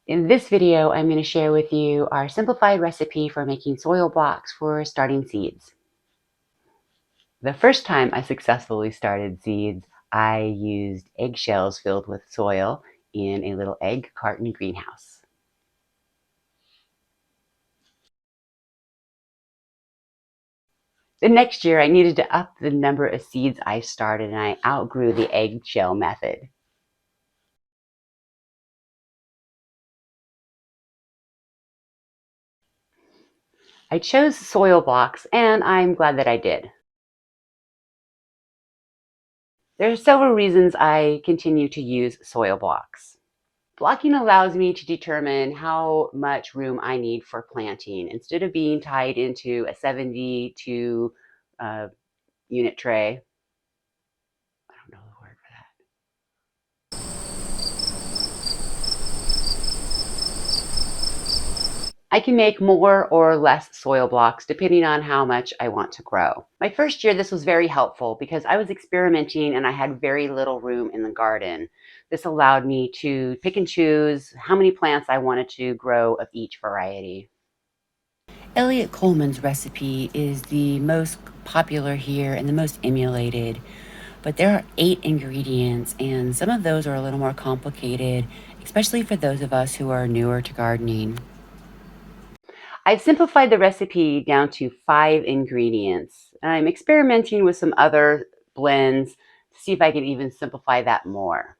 In this video, I'm going to share with you our simplified recipe for making soil blocks for starting seeds. The first time I successfully started seeds, I used eggshells filled with soil in a little egg carton greenhouse. The next year, I needed to up the number of seeds I started, and I outgrew the eggshell method. I chose soil blocks, and I'm glad that I did. There are several reasons I continue to use soil blocks. Blocking allows me to determine how much room I need for planting instead of being tied into a 72 unit tray. I don't know the word for that. I can make more or less soil blocks depending on how much I want to grow. My first year, this was very helpful because I was experimenting and I had very little room in the garden. This allowed me to pick and choose how many plants I wanted to grow of each variety. Eliot Coleman's recipe is the most popular here and the most emulated, but there are 8 ingredients, and some of those are a little more complicated, especially for those of us who are newer to gardening. I've simplified the recipe down to 5 ingredients. I'm experimenting with some other blends to see if I can even simplify that more.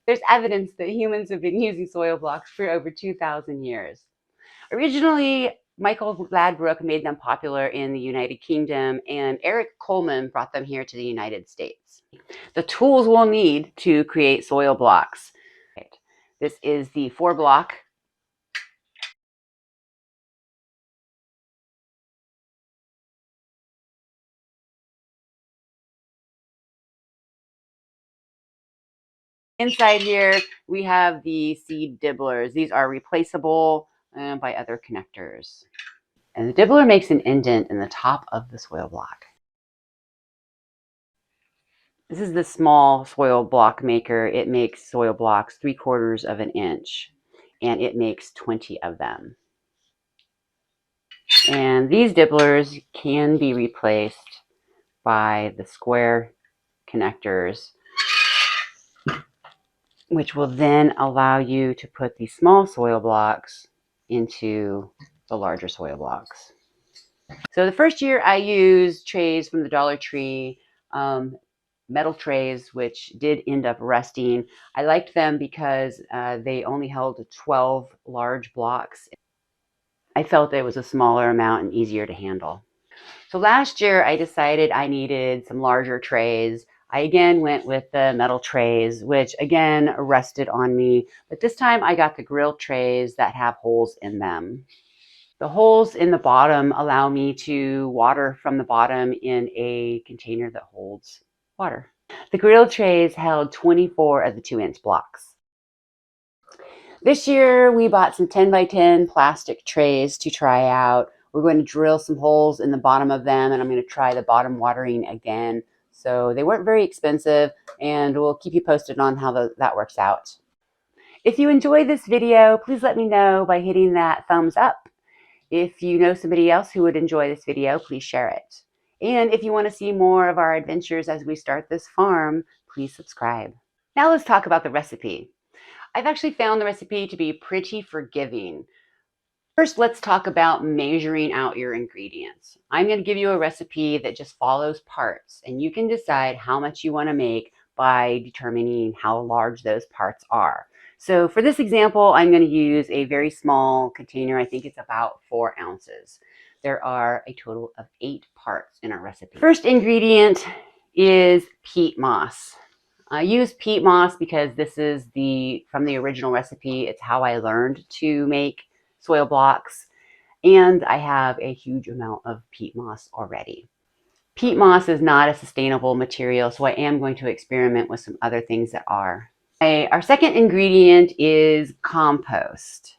There's evidence that humans have been using soil blocks for over 2,000 years. Originally, Michael Ladbrooke made them popular in the United Kingdom, and Eliot Coleman brought them here to the United States. The tools we'll need to create soil blocks. This is the 4-block. Inside here, we have the seed dibblers. These are replaceable by other connectors. And the dibbler makes an indent in the top of the soil block. This is the small soil block maker. It makes soil blocks 3/4 of an inch, and it makes 20 of them. And these dibblers can be replaced by the square connectors, which will then allow you to put the small soil blocks into the larger soil blocks. So the first year I used trays from the Dollar Tree, metal trays, which did end up rusting. I liked them because they only held 12 large blocks. I felt it was a smaller amount and easier to handle. So last year I decided I needed some larger trays. I again went with the metal trays, which again rusted on me, but this time I got the grill trays that have holes in them. The holes in the bottom allow me to water from the bottom in a container that holds water. The grill trays held 24 of the 2-inch blocks. This year we bought some 10 by 10 plastic trays to try out. We're going to drill some holes in the bottom of them, and I'm going to try the bottom watering again. So they weren't very expensive, and we'll keep you posted on how that works out. If you enjoyed this video, please let me know by hitting that thumbs up. If you know somebody else who would enjoy this video, please share it. And if you want to see more of our adventures as we start this farm, please subscribe. Now let's talk about the recipe. I've actually found the recipe to be pretty forgiving. First, let's talk about measuring out your ingredients. I'm going to give you a recipe that just follows parts, and you can decide how much you want to make by determining how large those parts are. So for this example, I'm going to use a very small container. I think it's about 4 ounces. There are a total of 8 parts in our recipe. First ingredient is peat moss. I use peat moss because this is from the original recipe. It's how I learned to make soil blocks, and I have a huge amount of peat moss already. Peat moss is not a sustainable material, so I am going to experiment with some other things that are. Our second ingredient is compost.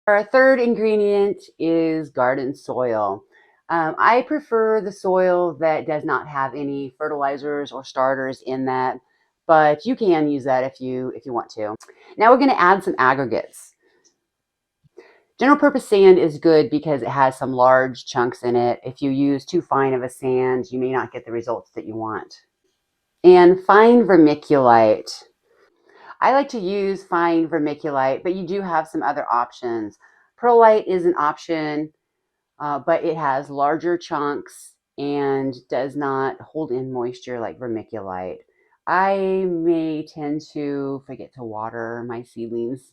Our third ingredient is garden soil. I prefer the soil that does not have any fertilizers or starters in that, but you can use that if you want to. Now we're going to add some aggregates. General purpose sand is good because it has some large chunks in it. If you use too fine of a sand, you may not get the results that you want. And fine vermiculite. I like to use fine vermiculite, but you do have some other options. Perlite is an option, but it has larger chunks and does not hold in moisture like vermiculite. I may tend to forget to water my seedlings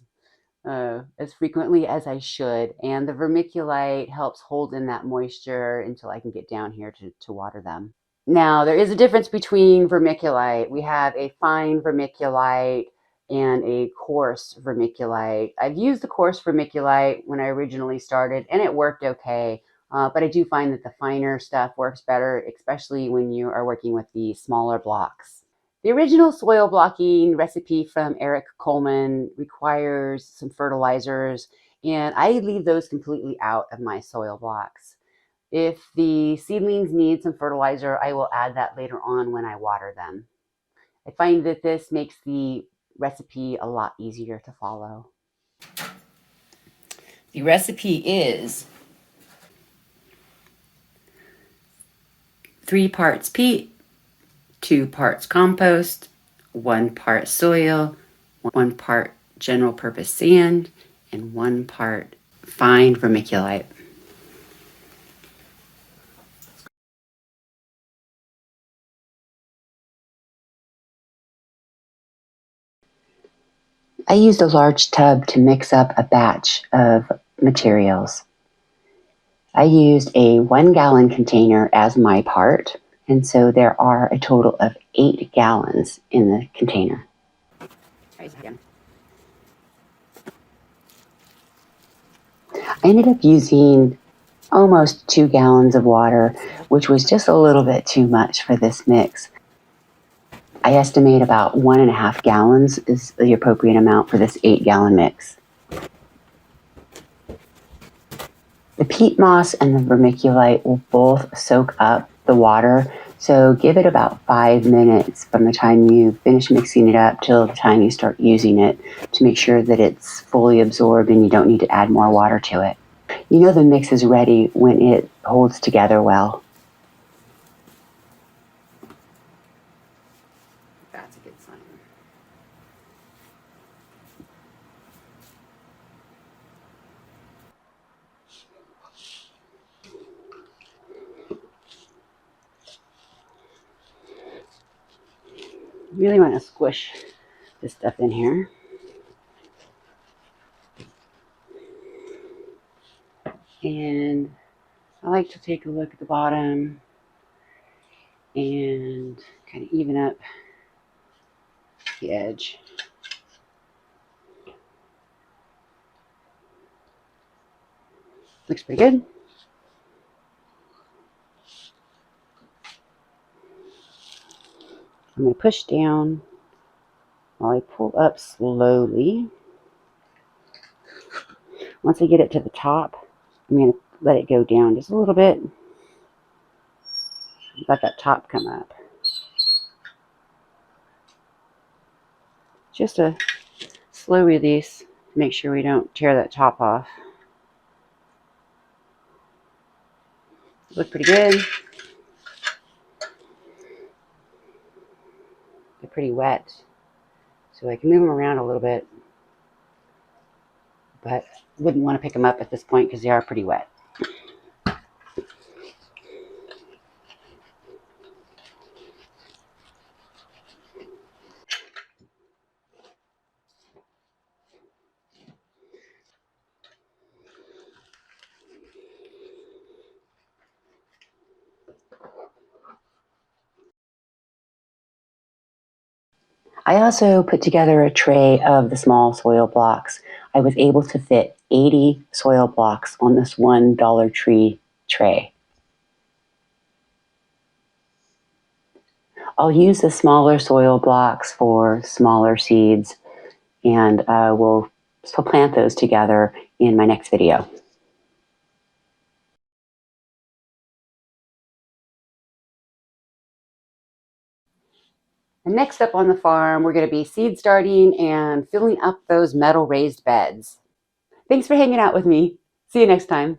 as frequently as I should, and the vermiculite helps hold in that moisture until I can get down here to water them. Now, there is a difference between vermiculite. We have a fine vermiculite and a coarse vermiculite. I've used the coarse vermiculite when I originally started, and it worked okay. But I do find that the finer stuff works better, especially when you are working with the smaller blocks. The original soil blocking recipe from Eliot Coleman requires some fertilizers, and I leave those completely out of my soil blocks. If the seedlings need some fertilizer, I will add that later on when I water them. I find that this makes the recipe a lot easier to follow. The recipe is 3 parts peat, 2 parts compost, 1 part soil, 1 part general purpose sand, and 1 part fine vermiculite. I used a large tub to mix up a batch of materials. I used a 1-gallon container as my part, and so there are a total of 8 gallons in the container. I ended up using almost 2 gallons of water, which was just a little bit too much for this mix. I estimate about 1.5 gallons is the appropriate amount for this 8-gallon mix. The peat moss and the vermiculite will both soak up the water, so give it about 5 minutes from the time you finish mixing it up till the time you start using it to make sure that it's fully absorbed and you don't need to add more water to it. You know the mix is ready when it holds together well. That's a good sign. Really want to squish this stuff in here. And I like to take a look at the bottom and kind of even up the edge. Looks pretty good. I'm going to push down while I pull up slowly. Once I get it to the top, I'm going to let it go down just a little bit. Let that top come up. Just a slow release to make sure we don't tear that top off. Look pretty good. They're pretty wet, so I can move them around a little bit, but wouldn't want to pick them up at this point because they are pretty wet. I also put together a tray of the small soil blocks. I was able to fit 80 soil blocks on this one Dollar Tree tray. I'll use the smaller soil blocks for smaller seeds, and we'll plant those together in my next video. And next up on the farm, we're going to be seed starting and filling up those metal raised beds. Thanks for hanging out with me. See you next time.